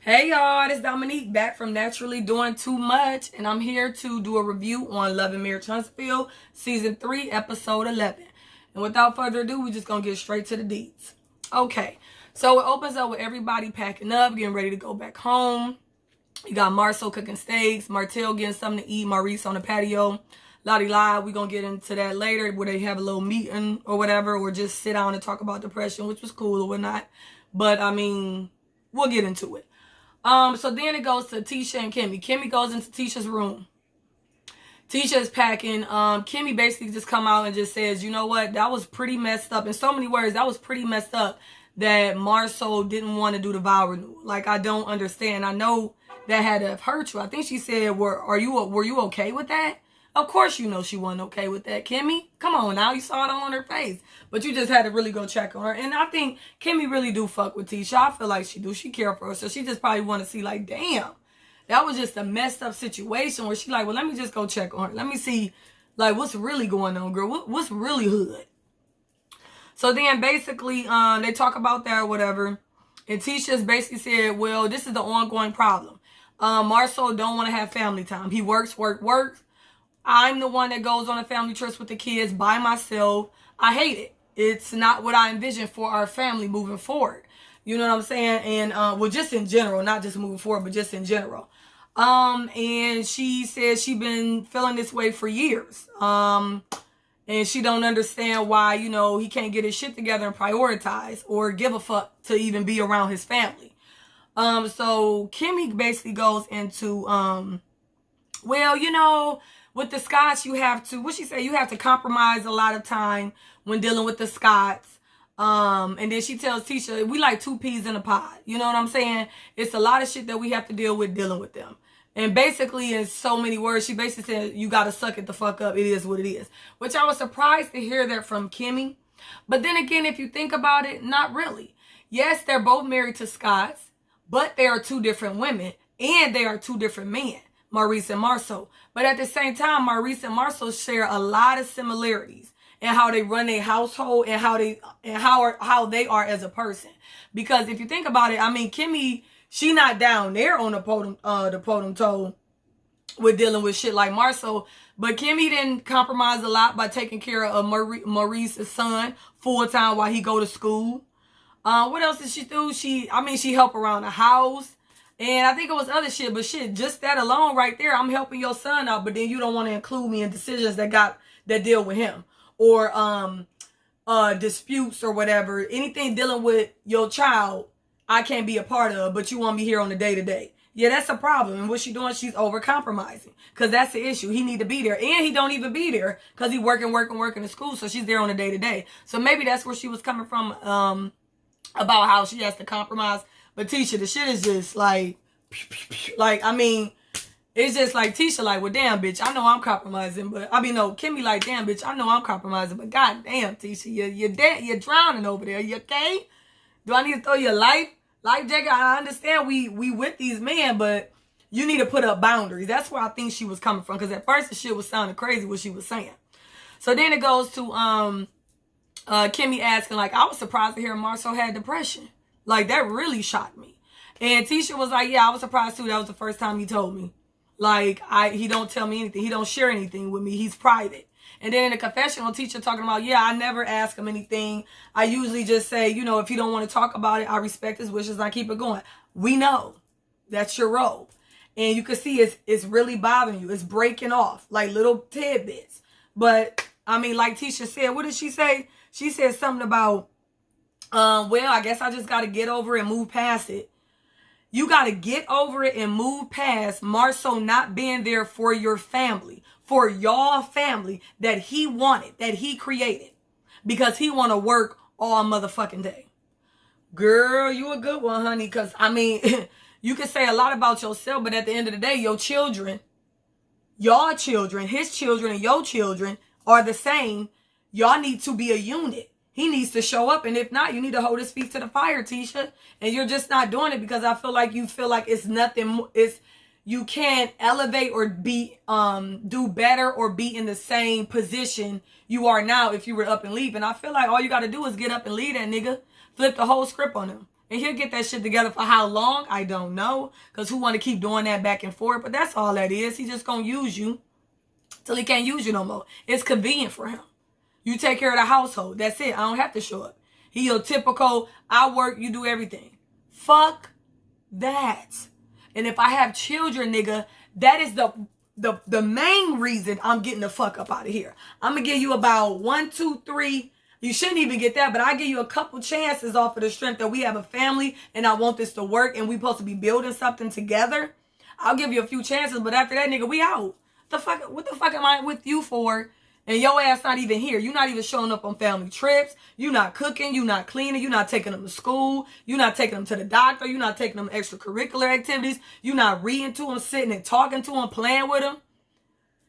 Hey y'all, it's Dominique back from Naturally Doing Too Much, and I'm here to do a review on Love and Marriage Huntsville, Season 3, Episode 11. And without further ado, we're just going to get straight to the deets. Okay, so it opens up with everybody packing up, getting ready to go back home. You got Marso cooking steaks, Martell getting something to eat, Maurice on the patio. La-di-la, we're going to get into that later, where they have a little meeting or whatever, or just sit down and talk about depression, which was cool or whatnot. But, I mean, we'll get into it. So then it goes to Tisha and Kimmie. Kimmie goes into Tisha's room. Tisha is packing. Kimmie basically just come out and just says, you know what, that was pretty messed up. In so many words, that was pretty messed up that Marso didn't want to do the vow renewal. Like, I don't understand. I know that had to have hurt you. I think she said, were you okay with that? Of course you know she wasn't okay with that, Kimmie. Come on now, you saw it all on her face. But you just had to really go check on her. And I think Kimmie really do fuck with Tisha. I feel like she do. She care for her. So she just probably want to see, like, damn, that was just a messed up situation where she like, well, let me just go check on her. Let me see, like, what's really going on, girl. What's really hood? So then basically, they talk about that or whatever. And Tisha's basically said, well, this is the ongoing problem. Marso don't want to have family time. He works. I'm the one that goes on a family trips with the kids by myself. I hate it. It's not what I envisioned for our family moving forward. You know what I'm saying? And, well, just in general, not just moving forward, but just in general. And she says she been feeling this way for years. And she don't understand why, you know, he can't get his shit together and prioritize or give a fuck to even be around his family. So Kimmie basically goes into, well, you know, with the Scots, you have to, what she say, you have to compromise a lot of time when dealing with the Scots. And then she tells Tisha, we like two peas in a pod. You know what I'm saying? It's a lot of shit that we have to deal with dealing with them. And basically, in so many words, she basically said, you got to suck it the fuck up. It is what it is. Which I was surprised to hear that from Kimmie. But then again, if you think about it, not really. Yes, they're both married to Scots, but they are two different women. And they are two different men, Maurice and Marso. But at the same time, Maurice and Marso share a lot of similarities in how they run their household and how they are as a person. Because if you think about it, I mean, Kimmie, she not down there on the podium toe with dealing with shit like Marso. But Kimmie didn't compromise a lot by taking care of Maurice's son full time while he go to school. What else did she do? She helped around the house. And I think it was other shit, but shit, just that alone right there, I'm helping your son out, but then you don't want to include me in decisions that deal with him. Or disputes or whatever. Anything dealing with your child, I can't be a part of, but you want me here on the day-to-day. Yeah, that's a problem. And what she doing, she's over-compromising. Because that's the issue. He need to be there. And he don't even be there because he working in school, so she's there on the day-to-day. So maybe that's where she was coming from about how she has to compromise. But Tisha, the shit is just like, I mean, it's just like Tisha, like, well, damn, bitch, I know I'm compromising, but I mean, no, Kimmie, like, damn, bitch, I know I'm compromising, but god damn, Tisha, you're dead, you're drowning over there. You okay? Do I need to throw you a life jacket? I understand we with these men, but you need to put up boundaries. That's where I think she was coming from, because at first the shit was sounding crazy what she was saying. So then it goes to Kimmie asking, like, I was surprised to hear Marso had depression. Like, that really shocked me. And Tisha was like, yeah, I was surprised too. That was the first time he told me. Like, he don't tell me anything. He don't share anything with me. He's private. And then in the confessional, Tisha talking about, yeah, I never ask him anything. I usually just say, you know, if he don't want to talk about it, I respect his wishes. I keep it going. We know that's your role. And you can see it's really bothering you. It's breaking off like little tidbits. But, I mean, like Tisha said, what did she say? She said something about, well, I guess I just got to get over it and move past it. You got to get over it and move past Marso not being there for your family, for y'all family that he wanted, that he created, because he want to work all motherfucking day. Girl, you a good one, honey, because, I mean, you can say a lot about yourself, but at the end of the day, your children, y'all children, his children, and your children are the same. y'all need to be a unit. He needs to show up, and if not, you need to hold his feet to the fire, Tisha. And you're just not doing it because I feel like you feel like it's nothing. You can't elevate or be do better or be in the same position you are now if you were up and leave. And I feel like all you got to do is get up and leave that nigga. Flip the whole script on him. And he'll get that shit together. For how long? I don't know. Because who want to keep doing that back and forth? But that's all that is. He just going to use you till he can't use you no more. It's convenient for him. You take care of the household. That's it. I don't have to show up. He your typical, I work, you do everything. Fuck that. And if I have children, nigga, that is the main reason I'm getting the fuck up out of here. I'm going to give you about 1, 2, 3. You shouldn't even get that, but I give you a couple chances off of the strength that we have a family and I want this to work and we supposed to be building something together. I'll give you a few chances, but after that, nigga, we out. What the fuck am I with you for? And your ass not even here. You're not even showing up on family trips. You're not cooking. You're not cleaning. You're not taking them to school. You're not taking them to the doctor. You're not taking them extracurricular activities. You're not reading to them, sitting and talking to them, playing with them.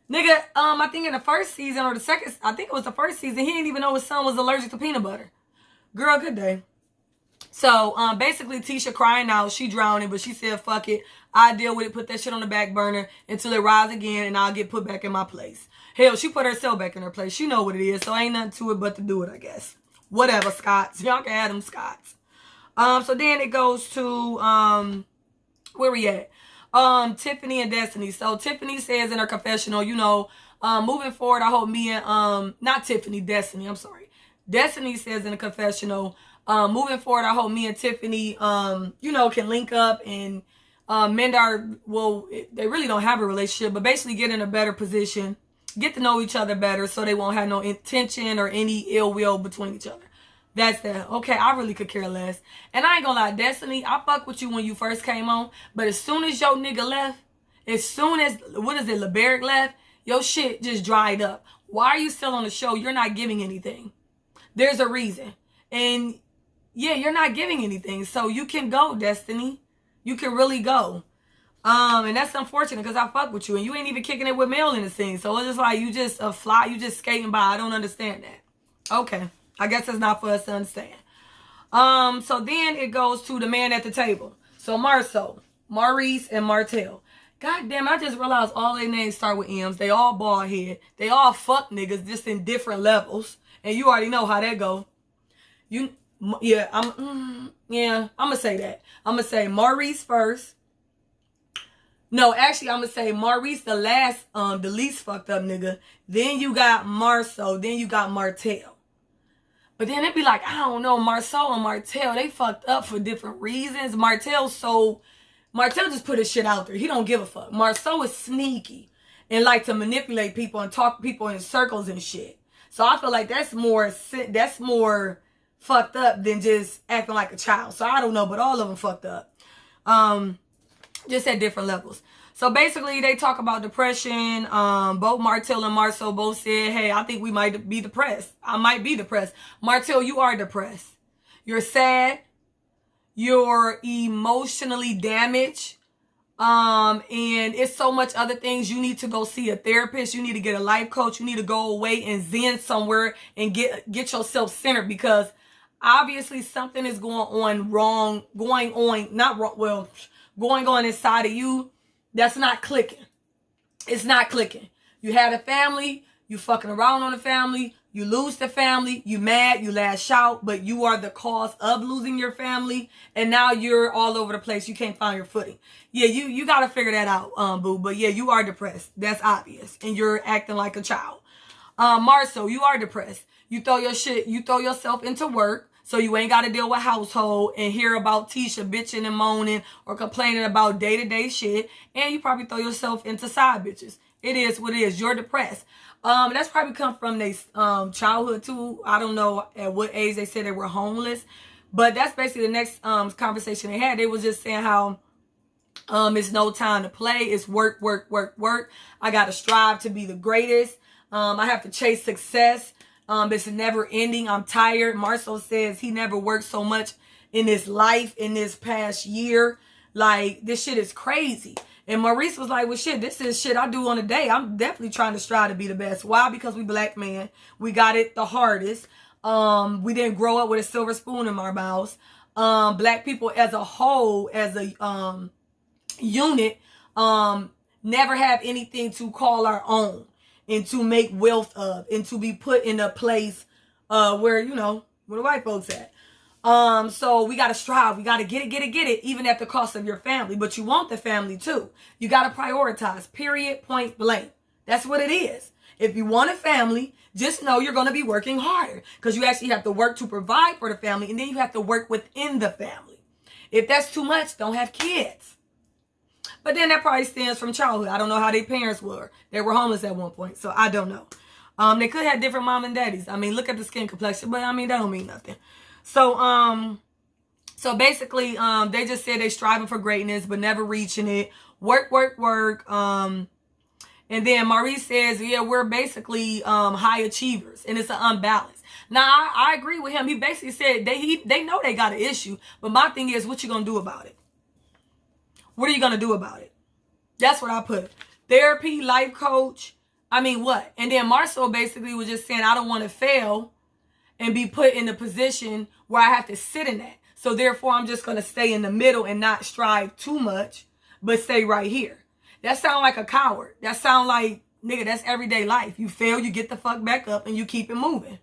Nigga, I think in the first season or the second, I think it was the first season, he didn't even know his son was allergic to peanut butter. Girl, good day. So, basically, Tisha crying out. She drowning, but she said, fuck it. I deal with it. Put that shit on the back burner until it rise again, and I'll get put back in my place. Hell, she put herself back in her place. She know what it is, so ain't nothing to it but to do it, I guess. Whatever, Scots. Y'all can add them Scots. So then it goes to, where we at? Tiffany and Destiny. So Tiffany says in her confessional, you know, moving forward, I hope me and, not Tiffany, Destiny, I'm sorry. Destiny says in the confessional, moving forward, I hope me and Tiffany, you know, can link up and, mend our, well, they really don't have a relationship, but basically get in a better position, get to know each other better so they won't have no intention or any ill will between each other. That's that. Okay, I really could care less. And I ain't gonna lie, Destiny, I fuck with you when you first came on, but as soon as your nigga left, as soon as, what is it, LeBerick left, your shit just dried up. Why are you still on the show? You're not giving anything. There's a reason. And yeah, you're not giving anything. So you can go, Destiny. You can really go. And that's unfortunate because I fuck with you. And you ain't even kicking it with Mel in the scene. So it's just like you just a fly, you just skating by. I don't understand that. Okay. I guess that's not for us to understand. So then it goes to the man at the table. So Marso, Maurice, and Martell. God damn, I just realized all their names start with M's. They all bald head. They all fuck niggas just in different levels. And you already know how that go. I'm gonna say that. I'm gonna say Maurice first. No, actually, I'm gonna say Maurice the last, the least fucked up nigga. Then you got Marso. Then you got Martell. But then it'd be like, I don't know, Marso and Martell, they fucked up for different reasons. Martell just put his shit out there. He don't give a fuck. Marso is sneaky and like to manipulate people and talk people in circles and shit. So I feel like that's more fucked up than just acting like a child. So I don't know, but all of them fucked up. Just at different levels. So basically, they talk about depression. Both Martell and Marso both said, hey, I think we might be depressed. I might be depressed. Martell, you are depressed. You're sad. You're emotionally damaged. And it's so much other things. You need to go see a therapist. You need to get a life coach. You need to go away and zen somewhere and get yourself centered because obviously something is going on inside of you. That's not clicking. It's not clicking. You had a family. You fucking around on the family. You lose the family. You mad. You lash out. But you are the cause of losing your family. And now you're all over the place. You can't find your footing. Yeah, you got to figure that out, boo. But yeah, you are depressed. That's obvious. And you're acting like a child. Marso, you are depressed. You throw yourself into work. So you ain't got to deal with household and hear about Tisha bitching and moaning or complaining about day-to-day shit. And you probably throw yourself into side bitches. It is what it is. You're depressed. That's probably come from their childhood too. I don't know at what age they said they were homeless. But that's basically the next conversation they had. They was just saying how it's no time to play. It's work, work, work, work. I got to strive to be the greatest. I have to chase success. It's never ending. I'm tired. Marso says he never worked so much in his life in this past year. Like, this shit is crazy. And Maurice was like, well, shit, this is shit I do on a day. I'm definitely trying to strive to be the best. Why? Because we black men. We got it the hardest. We didn't grow up with a silver spoon in our mouths. Black people as a whole, as a unit, never have anything to call our own and to make wealth of and to be put in a place where, you know, where the white folks at. So we got to strive. We got to get it, even at the cost of your family. But you want the family too. You got to prioritize, period, point blank. That's what it is. If you want a family, just know you're going to be working harder because you actually have to work to provide for the family, and then you have to work within the family. If that's too much, don't have kids. But then that probably stems from childhood. I don't know how their parents were. They were homeless at one point, so I don't know. They could have different mom and daddies. I mean, look at the skin complexion, but I mean, that don't mean nothing. So, so basically, they just said they striving for greatness, but never reaching it. Work. And then Maurice says, yeah, we're basically, high achievers, and it's an unbalance. Now, I agree with him. He basically said they know they got an issue, but my thing is, what you gonna do about it? What are you gonna do about it? That's what I put. Therapy, life coach. I mean, what? And then Marso basically was just saying, I don't want to fail and be put in a position where I have to sit in that. So therefore, I'm just going to stay in the middle and not strive too much, but stay right here. That sound like a coward. That sound like, nigga, that's everyday life. You fail, you get the fuck back up, and you keep it moving.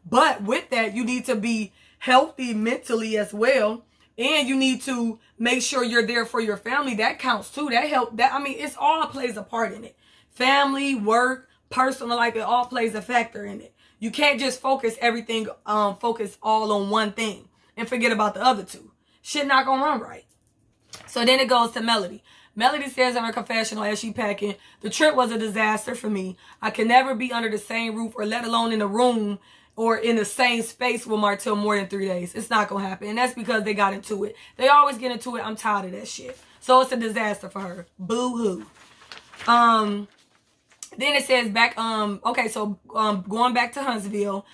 But with that, you need to be healthy mentally as well. And you need to make sure you're there for your family. That counts too. That help. That, I mean, it's all plays a part in it. Family, work, personal life, it all plays a factor in it. You can't just focus all on one thing and forget about the other two. Shit not gonna run right. So then it goes to Melody. Melody says in her confessional as she packing, the trip was a disaster for me. I can never be under the same roof or let alone in a room or in the same space with Martell more than 3 days. It's not gonna happen. And that's because they got into it. They always get into it. I'm tired of that shit. So it's a disaster for her. Boo-hoo. Then it says back, okay, so going back to Huntsville,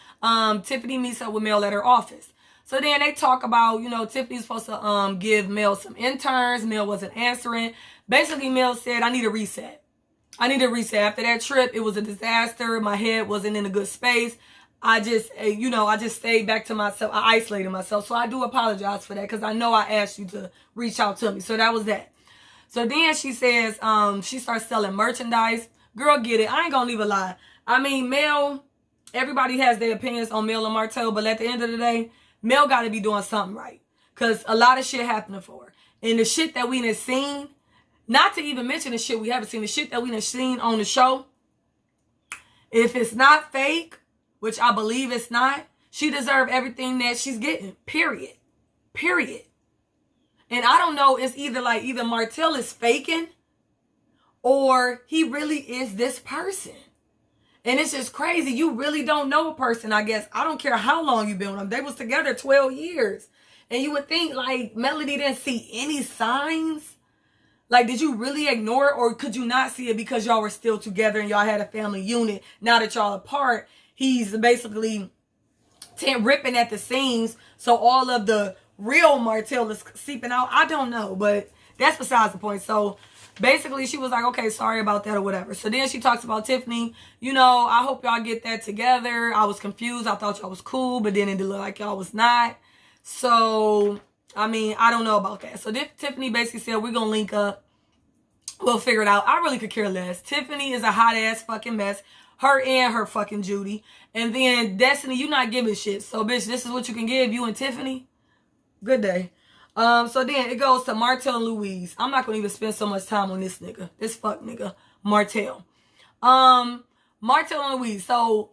Tiffany meets up with Mel at her office. So then they talk about, you know, Tiffany's supposed to give Mel some interns. Mel wasn't answering. Basically, Mel said, I need a reset. I need a reset. After that trip, it was a disaster. My head wasn't in a good space. I just, you know, I just stayed back to myself. I isolated myself. So I do apologize for that because I know I asked you to reach out to me. So that was that. So then she says, she starts selling merchandise. Girl, get it. I ain't gonna leave a lie. I mean, Mel, everybody has their opinions on Mel and Martell, but at the end of the day, Mel got to be doing something right. Because a lot of shit happening for her. And the shit that we done seen, not to even mention the shit we haven't seen, the shit that we done seen on the show, if it's not fake, which I believe it's not, she deserves everything that she's getting. Period. Period. And I don't know, it's either Martell is faking, or he really is this person. And it's just crazy. You really don't know a person, I guess. I don't care how long you've been with them. They was together 12 years. And you would think, like, Melody didn't see any signs. Like, did you really ignore it? Or could you not see it because y'all were still together and y'all had a family unit? Now that y'all apart, he's basically ripping at the seams. So all of the real Martell is seeping out. I don't know. But that's besides the point. So basically, she was like, okay, sorry about that or whatever. So then she talks about Tiffany. You know, I hope y'all get that together. I was confused. I thought y'all was cool, but then it looked like y'all was not. So, I mean, I don't know about that. So Tiffany basically said, we're going to link up. We'll figure it out. I really could care less. Tiffany is a hot-ass fucking mess. Her and her fucking Judy. And then Destiny, you not giving shit. So, bitch, this is what you can give, you and Tiffany. Good day. So then it goes to Martell Louise. I'm not going to even spend so much time on this nigga. This fuck nigga. Martell. Martell and Louise. So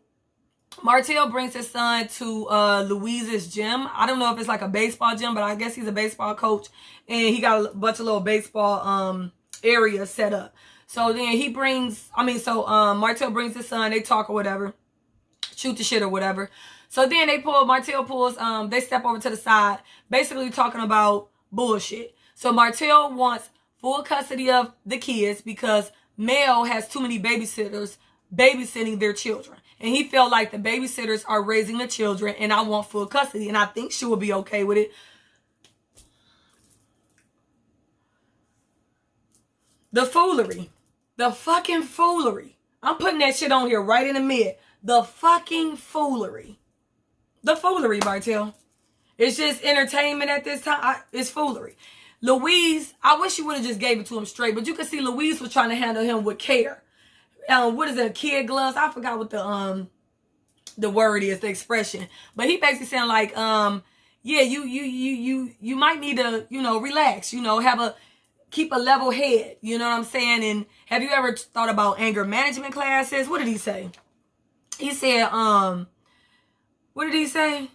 Martell brings his son to Louise's gym. I don't know if it's like a baseball gym, but I guess he's a baseball coach. And he got a bunch of little baseball areas set up. So then he brings, Martell brings his son. They talk or whatever. Shoot the shit or whatever. So then Martell pulls, they step over to the side, basically talking about bullshit. So Martell wants full custody of the kids because Mel has too many babysitters babysitting their children. And he felt like the babysitters are raising the children and I want full custody. And I think she will be okay with it. The foolery. The fucking foolery. I'm putting that shit on here right in the mid. The fucking foolery. The foolery, Martell. It's just entertainment at this time. It's foolery. Louise, I wish you would have just gave it to him straight, but you can see Louise was trying to handle him with care. What is it, kid gloves? I forgot what the word is, the expression. But he basically saying like, yeah, you might need to, relax, keep a level head, you know what I'm saying? And have you ever thought about anger management classes? What did he say? He said, what did he say?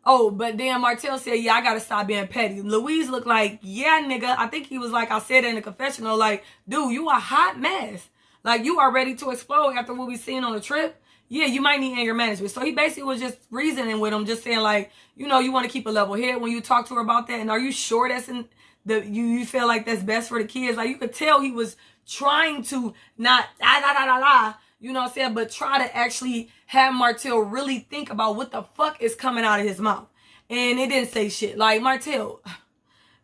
Oh, but then Martell said, yeah, I gotta stop being petty. Louise looked like, yeah, nigga. I think he was like, I said in the confessional, like, dude, you a hot mess. Like, you are ready to explode after what we seen on the trip. Yeah, you might need anger management. So he basically was just reasoning with him, just saying like, you want to keep a level head when you talk to her about that. And are you sure that's in you feel like that's best for the kids? Like, you could tell he was trying to not you know what I'm saying, but try to actually have Martell really think about what the fuck is coming out of his mouth. And it didn't say shit. Like, Martell,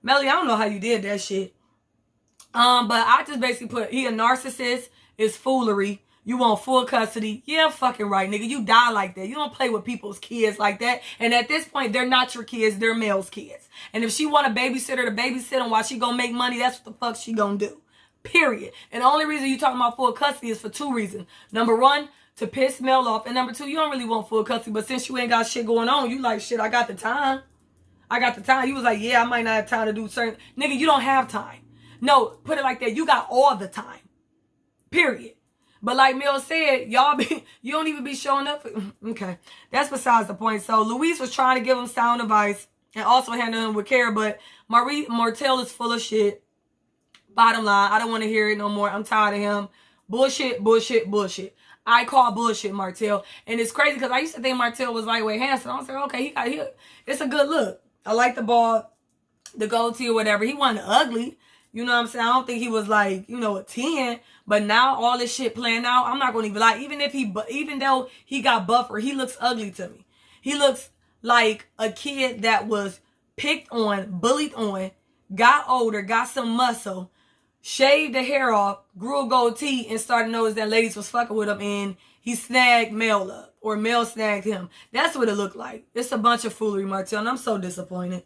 Melly, I don't know how you did that shit. But I just basically put, he a narcissist, it's foolery. You want full custody. Yeah, fucking right, nigga. You die like that. You don't play with people's kids like that. And at this point, they're not your kids. They're Mel's kids. And if she want a babysitter to babysit them while she gonna make money, that's what the fuck she gonna do. Period. And the only reason you talking about full custody is for two reasons. Number one, to piss Mel off. And number two, you don't really want full custody. But since you ain't got shit going on, you like, shit, I got the time. I got the time. You was like, yeah, I might not have time to do certain. Nigga, you don't have time. No, put it like that. You got all the time. Period. But like Mel said, you don't even be showing up. Okay. That's besides the point. So Louise was trying to give him sound advice and also handle him with care. But Martell is full of shit. Bottom line, I don't want to hear it no more. I'm tired of him. Bullshit, bullshit, bullshit. I call bullshit Martell. And it's crazy because I used to think Martell was lightweight handsome. I was like, okay, it's a good look. I like the bald, the goatee or whatever. He wasn't ugly. You know what I'm saying? I don't think he was like, a 10. But now all this shit playing out, I'm not going to even lie. Even though he got buffer, he looks ugly to me. He looks like a kid that was picked on, bullied on, got older, got some muscle, shaved the hair off, grew a goatee, and started to notice that ladies was fucking with him, and he snagged Mel up, or Mel snagged him. That's what it looked like. It's a bunch of foolery, Martell, and I'm so disappointed.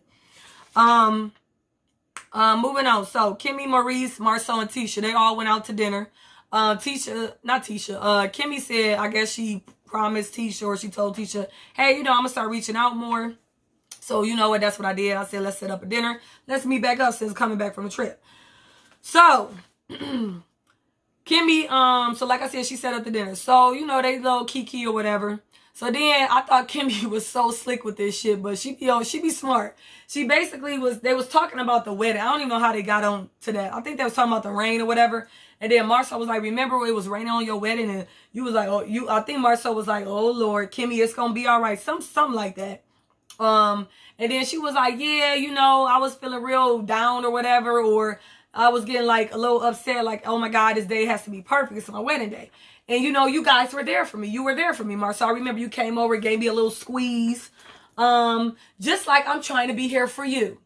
Moving on. So Kimmie, Maurice, Marso, and Tisha, they all went out to dinner. Kimmie said, I guess she promised Tisha, or she told Tisha, hey, I'm gonna start reaching out more. So you know what? That's what I did. I said, let's set up a dinner. Let's meet back up since coming back from the trip. So Kimmie, so like I said, she set up the dinner. So, they little kiki or whatever. So then I thought Kimmie was so slick with this shit, but she be smart. She basically they was talking about the wedding. I don't even know how they got on to that. I think they was talking about the rain or whatever. And then Marso was like, remember it was raining on your wedding? And you was like, I think Marso was like, oh Lord, Kimmie, it's gonna be all right. Something like that. And then she was like, yeah, I was feeling real down or whatever, or I was getting like a little upset, like, oh my God, this day has to be perfect. It's my wedding day. And you guys were there for me. You were there for me, Marso. I remember you came over, gave me a little squeeze. Just like I'm trying to be here for you.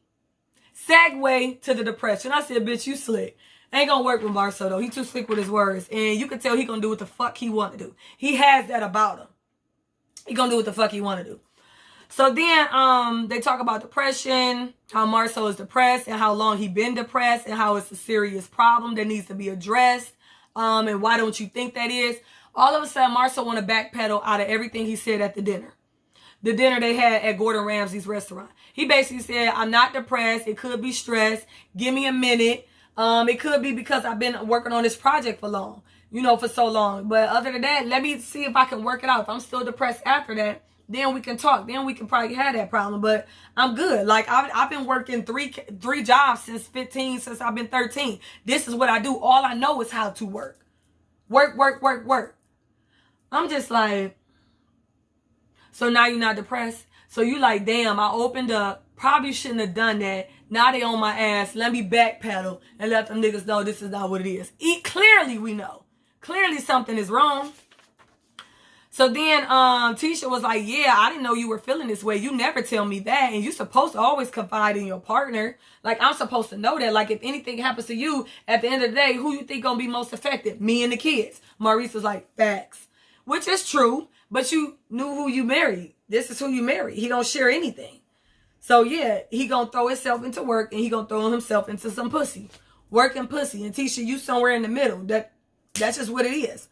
Segue to the depression. I said, bitch, you slick. Ain't gonna work with Marso though. He too slick with his words. And you can tell he gonna do what the fuck he want to do. He has that about him. He gonna do what the fuck he want to do. So then they talk about depression, how Marso is depressed, and how long he been depressed, and how it's a serious problem that needs to be addressed. And why don't you think that is? All of a sudden, Marso want to backpedal out of everything he said at the dinner. The dinner they had at Gordon Ramsay's restaurant. He basically said, I'm not depressed. It could be stress. Give me a minute. It could be because I've been working on this project for so long. But other than that, let me see if I can work it out. If I'm still depressed after that, then we can talk. Then we can probably have that problem. But I'm good. Like, I've been working three jobs since I've been 13. This is what I do. All I know is how to work. Work. I'm just like, so now you're not depressed? So you like, damn, I opened up. Probably shouldn't have done that. Now they on my ass. Let me backpedal and let them niggas know this is not what it is. Clearly we know. Clearly something is wrong. So then Tisha was like, yeah, I didn't know you were feeling this way. You never tell me that. And you're supposed to always confide in your partner. Like, I'm supposed to know that. Like, if anything happens to you, at the end of the day, who you think gonna be most affected? Me and the kids. Maurice was like, facts. Which is true, but you knew who you married. This is who you married. He don't share anything. So yeah, he gonna throw himself into work and he gonna throw himself into some pussy. Work and pussy. And Tisha, you somewhere in the middle. That's just what it is.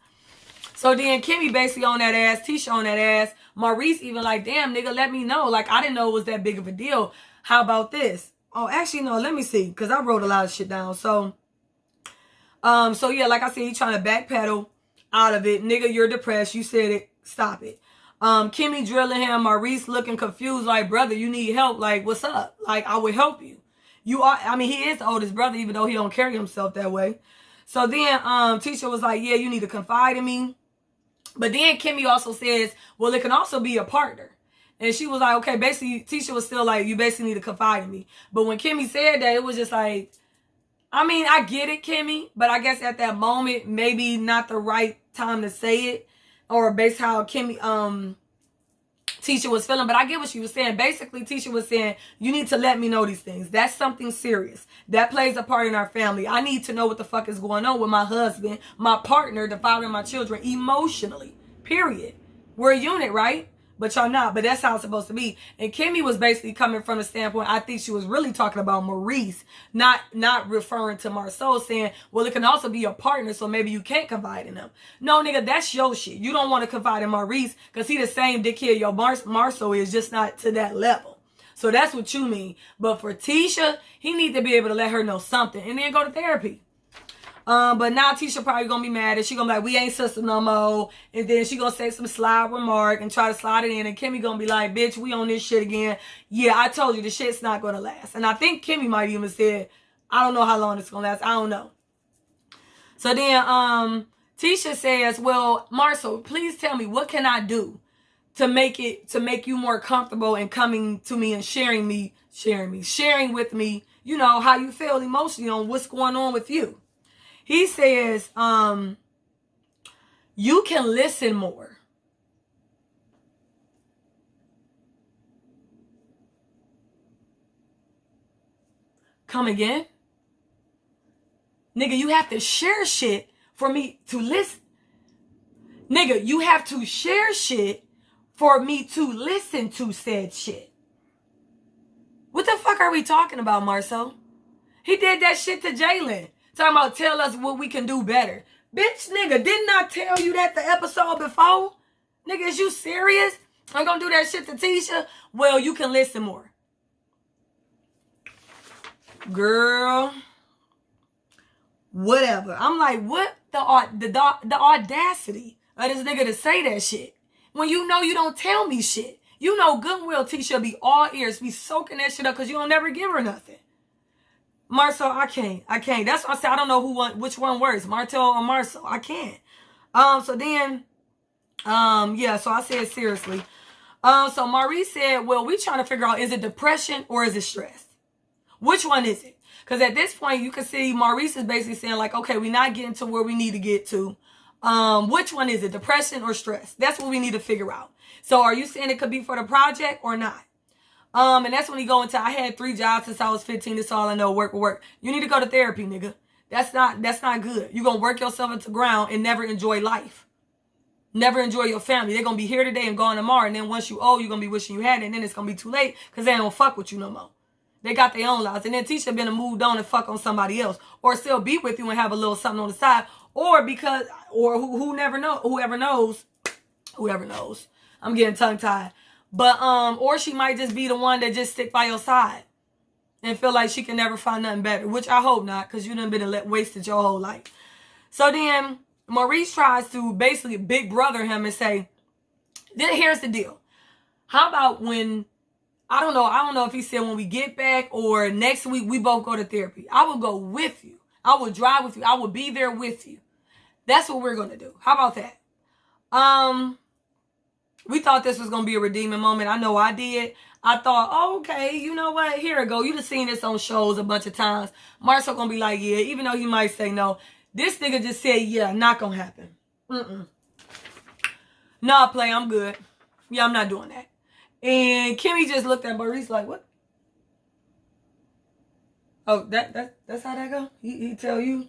So then Kimmie basically on that ass, Tisha on that ass. Maurice even like, damn, nigga, let me know. Like, I didn't know it was that big of a deal. How about this? Oh, actually, no, let me see. Because I wrote a lot of shit down. So yeah, like I said, he trying to backpedal out of it. Nigga, you're depressed. You said it. Stop it. Kimmie drilling him. Maurice looking confused like, brother, you need help. Like, what's up? Like, I would help you. You are, I mean, he is the oldest brother, even though he don't carry himself that way. So then Tisha was like, yeah, you need to confide in me. But then Kimmie also says, well, it can also be a partner. And she was like, okay, basically, Tisha was still like, you basically need to confide in me. But when Kimmie said that, it was just like, I mean, I get it, Kimmie, but I guess at that moment, maybe not the right time to say it. Or based how Kimmie, Tisha was feeling. But I get what she was saying. Basically, Tisha was saying, you need to let me know these things. That's something serious. That plays a part in our family. I need to know what the fuck is going on with my husband, my partner, the father of my children, emotionally. Period. We're a unit, right? But y'all not. But that's how it's supposed to be. And Kimmie was basically coming from the standpoint, I think she was really talking about Maurice, not referring to Marso, saying, well, it can also be a partner, so maybe you can't confide in him. No, nigga, that's your shit. You don't want to confide in Maurice because he the same dickhead your Marso is, just not to that level. So that's what you mean. But for Tisha, he need to be able to let her know something and then go to therapy. But now Tisha probably gonna be mad and she gonna be like, we ain't sisters no more. And then she gonna say some sly remark and try to slide it in. And Kimmie gonna be like, bitch, we on this shit again. Yeah, I told you the shit's not gonna last. And I think Kimmie might even said, I don't know how long it's gonna last. I don't know. So then Tisha says, well, Marso, please tell me, what can I do to make you more comfortable in coming to me and sharing with me, you know, how you feel emotionally on what's going on with you. He says, you can listen more. Come again? Nigga, you have to share shit for me to listen. Nigga, you have to share shit for me to listen to said shit. What the fuck are we talking about, Marso? He did that shit to Jalen. Talking about tell us what we can do better. Bitch, nigga, didn't I tell you that the episode before? Nigga, is you serious? I'm gonna do that shit to Tisha? Well, you can listen more. Girl. Whatever. I'm like, what the audacity of this nigga to say that shit? When you know you don't tell me shit. You know good and well Tisha be all ears, be soaking that shit up because you don't never give her nothing. Marso, I can't. That's why I said I don't know which one worse, Martell or Marso. I can't. So then, yeah, so I said seriously. So Maurice said, well, we trying to figure out, is it depression or is it stress? Which one is it? Because at this point, you can see Maurice is basically saying like, okay, we're not getting to where we need to get to. Which one is it, depression or stress? That's what we need to figure out. So are you saying it could be for the project or not? And that's when he go into, I had 3 jobs since I was 15. That's all I know, work. You need to go to therapy, nigga. That's not good. You're going to work yourself into the ground and never enjoy life. Never enjoy your family. They're going to be here today and gone tomorrow. And then once you old, you're going to be wishing you had it. And then it's going to be too late because they don't fuck with you no more. They got their own lives. And then Tisha been moved on and fuck on somebody else. Or still be with you and have a little something on the side. Or because, or whoever knows. I'm getting tongue tied. But, or she might just be the one that just stick by your side and feel like she can never find nothing better, which I hope not, because you done been wasted your whole life. So then Maurice tries to basically big brother him and say, here's the deal. How about when, I don't know if he said when we get back or next week, we both go to therapy. I will go with you. I will drive with you. I will be there with you. That's what we're going to do. How about that? We thought this was going to be a redeeming moment. I know I did. I thought, oh, okay, you know what? Here it go. You done seen this on shows a bunch of times. Marso going to be like, yeah, even though he might say no. This nigga just said, yeah, not going to happen. Nah, play, I'm good. Yeah, I'm not doing that. And Kimmie just looked at Maurice like, what? Oh, that's how that go? He tell you?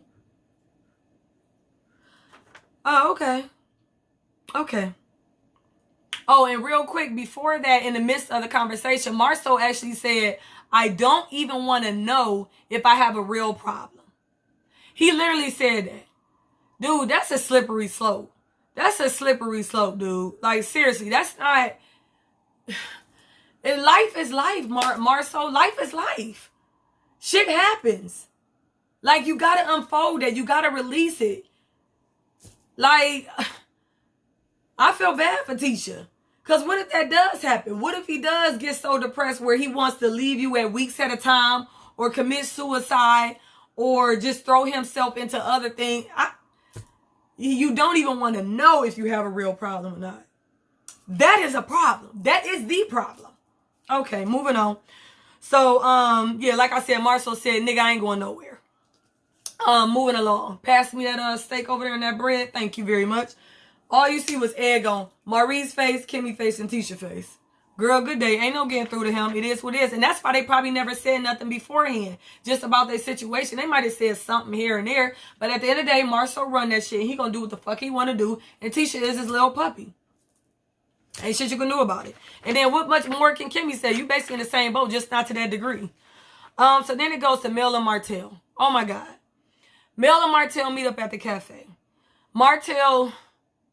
Oh, okay. Okay. Oh, and real quick, before that, in the midst of the conversation, Marso actually said, I don't even want to know if I have a real problem. He literally said that. Dude, that's a slippery slope. That's a slippery slope, dude. Like, seriously, that's not... And life is life, Marso. Life is life. Shit happens. Like, you gotta unfold it. You gotta release it. Like, I feel bad for Tisha. Because what if that does happen? What if he does get so depressed where he wants to leave you at weeks at a time, or commit suicide, or just throw himself into other things? You don't even want to know if you have a real problem or not. That is a problem. That is the problem. Okay, moving on. So, yeah, like I said, Marso said, nigga, I ain't going nowhere. Moving along. Pass me that steak over there and that bread. Thank you very much. All you see was egg on Marie's face, Kimmie face, and Tisha face. Girl, good day. Ain't no getting through to him. It is what it is. And that's why they probably never said nothing beforehand. Just about their situation. They might have said something here and there. But at the end of the day, Marso run that shit. He gonna do what the fuck he wanna do. And Tisha is his little puppy. Ain't shit you can do about it. And then what much more can Kimmie say? You basically in the same boat, just not to that degree. So then it goes to Mel and Martell. Oh my God. Mel and Martell meet up at the cafe. Martell...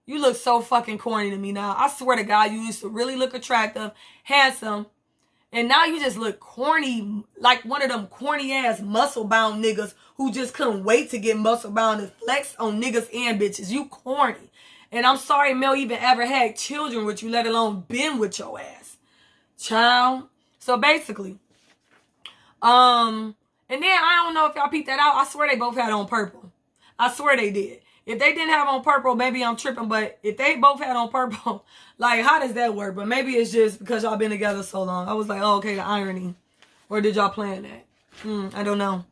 You look so fucking corny to me now. I swear to God, you used to really look attractive, handsome, and now you just look corny, like one of them corny-ass muscle-bound niggas who just couldn't wait to get muscle-bound and flex on niggas and bitches. You corny. And I'm sorry Mel even ever had children with you, let alone been with your ass. Child. So basically, and then I don't know if y'all peeped that out. I swear they both had on purple. I swear they did. If they didn't have on purple, maybe I'm tripping. But if they both had on purple, like, how does that work? But maybe it's just because y'all been together so long. I was like, oh, okay, the irony. Or did y'all plan that? I don't know.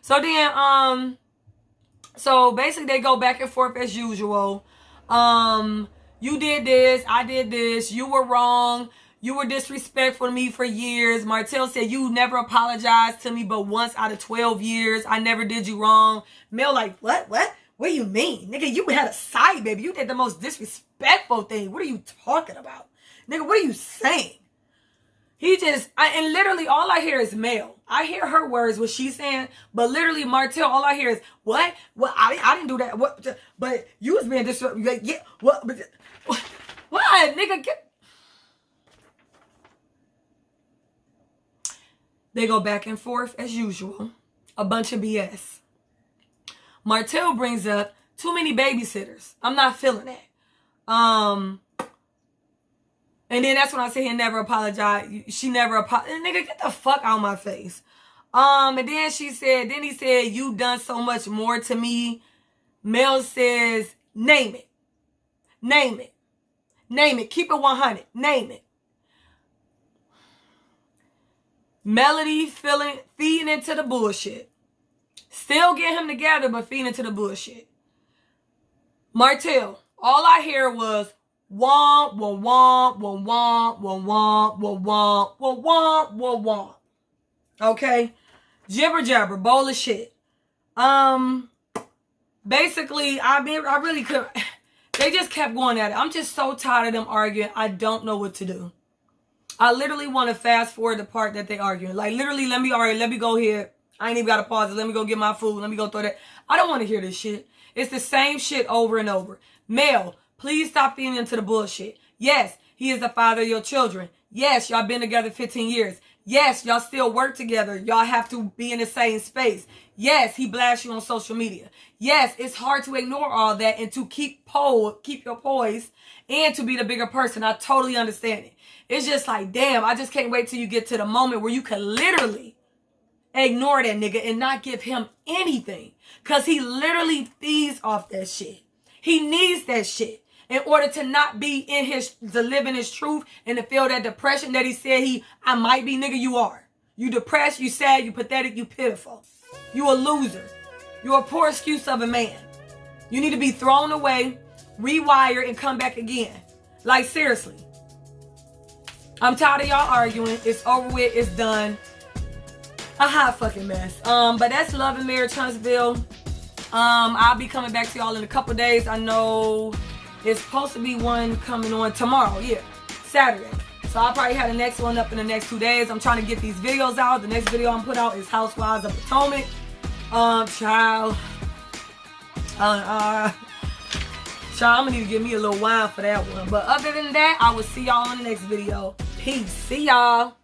So then, so basically they go back and forth as usual. You did this. I did this. You were wrong. You were disrespectful to me for years. Martell said you never apologized to me but once out of 12 years. I never did you wrong. Mel like, what? What do you mean? Nigga, you had a side, baby. You did the most disrespectful thing. What are you talking about? Nigga, what are you saying? He just, and literally all I hear is Mel. I hear her words, what she's saying, but literally Martell, all I hear is, what? What? I didn't do that. What? But you was being disrespectful. Yeah, what? What? Nigga, get... They go back and forth as usual. A bunch of BS. Martell brings up too many babysitters. I'm not feeling that. And then that's when I say he never apologized. She never apologized. Nigga, get the fuck out of my face. And then he said, you done so much more to me. Mel says, name it. Name it. Name it. Keep it 100. Name it. Melody feeding into the bullshit. Still get him together, but feeding into the bullshit. Martell, all I hear was womp, womp, womp, womp, womp, womp, womp, womp, womp, womp, womp. Okay? Jibber jabber, bowl of shit. Basically, I really couldn't. They just kept going at it. I'm just so tired of them arguing. I don't know what to do. I literally want to fast forward the part that they arguing. Like, literally, let me argue. Let me go here. I ain't even got to pause it. Let me go get my food. Let me go throw that. I don't want to hear this shit. It's the same shit over and over. Mel, please stop feeding into the bullshit. Yes, he is the father of your children. Yes, y'all been together 15 years. Yes, y'all still work together. Y'all have to be in the same space. Yes, he blasts you on social media. Yes, it's hard to ignore all that and to keep your poise and to be the bigger person. I totally understand it. It's just like, damn, I just can't wait till you get to the moment where you can literally ignore that nigga and not give him anything. Because he literally feeds off that shit. He needs that shit in order to not be to live in his truth and to feel that depression that he said I might be. Nigga, you are. You depressed, you sad, you pathetic, you pitiful. You a loser. You're a poor excuse of a man. You need to be thrown away, rewire, and come back again. Like, seriously. I'm tired of y'all arguing. It's over with. It's done. A hot fucking mess. But that's Love and Marriage Huntsville. I'll be coming back to y'all in a couple days. I know it's supposed to be one coming on tomorrow. Yeah, Saturday. So I'll probably have the next one up in the next 2 days. I'm trying to get these videos out. The next video I'm put out is Housewives of Potomac. Child, I'm gonna need to give me a little wine for that one. But other than that, I will see y'all in the next video. Peace. See y'all.